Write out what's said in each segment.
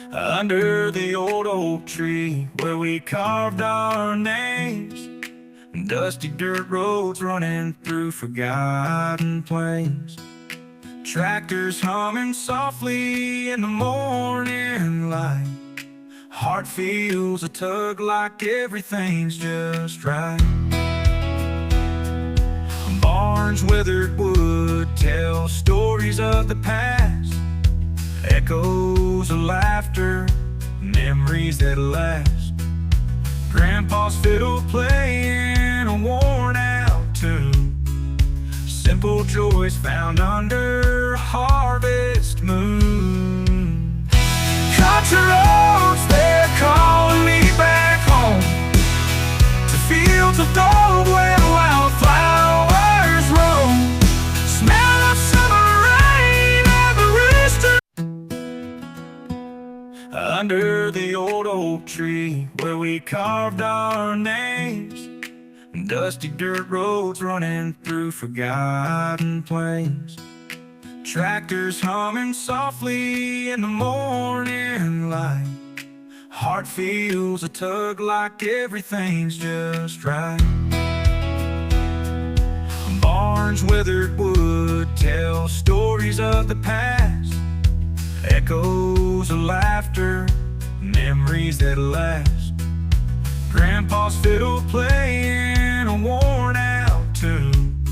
Under the old oak tree where we carved our names, dusty dirt roads running through forgotten plains, tractors humming softly in the morning light. Heart feels a tug like everything's just right. Barns, weathered wood tell stories of the past, echoes of laughter, memories that last. Grandpa's fiddle playing a worn-out tune, simple joys found under a harvest moon. Country roads, they're calling me back home, to fields of gold where wildflowers roam. Smell of summer rain and the rooster. Under the old oak tree where we carved our names, dusty dirt roads running through forgotten plains, tractors humming softly in the morning light. Heart feels a tug like everything's just right. Barns, weathered wood tell stories of the past, echoes of laughter, memories that last. Grandpa's fiddle playing a worn-out tune,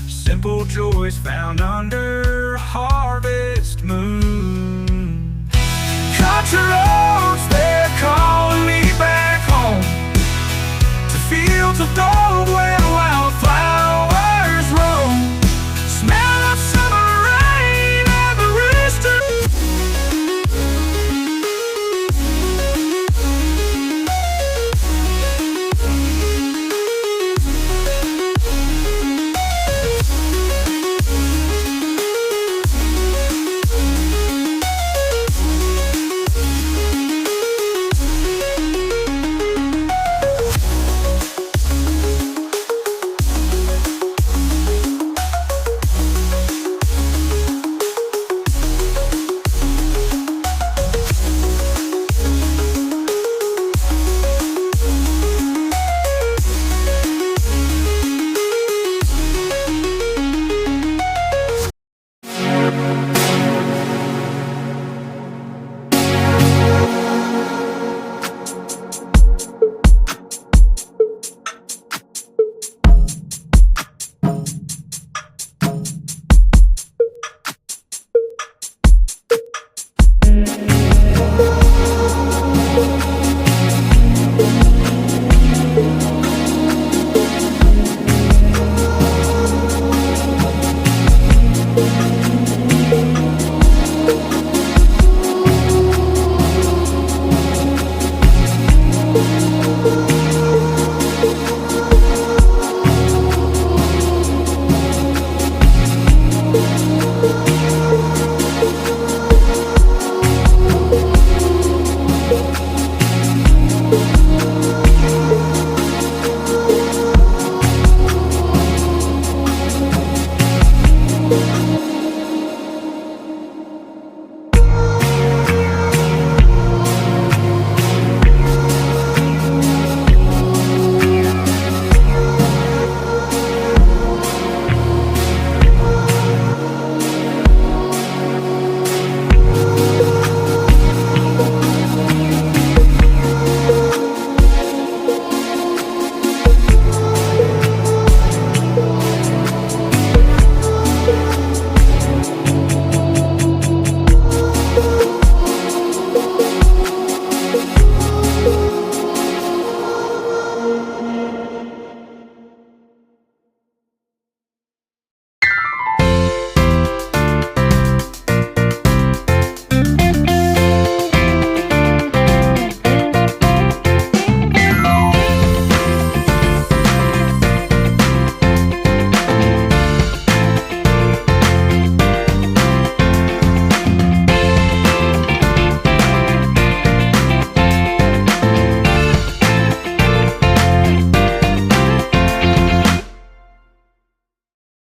simple joys found under a harvest moon. Country roads, they're calling me back home, to fields of gold where wildflowers roam. Smell of summer rain and the rooster.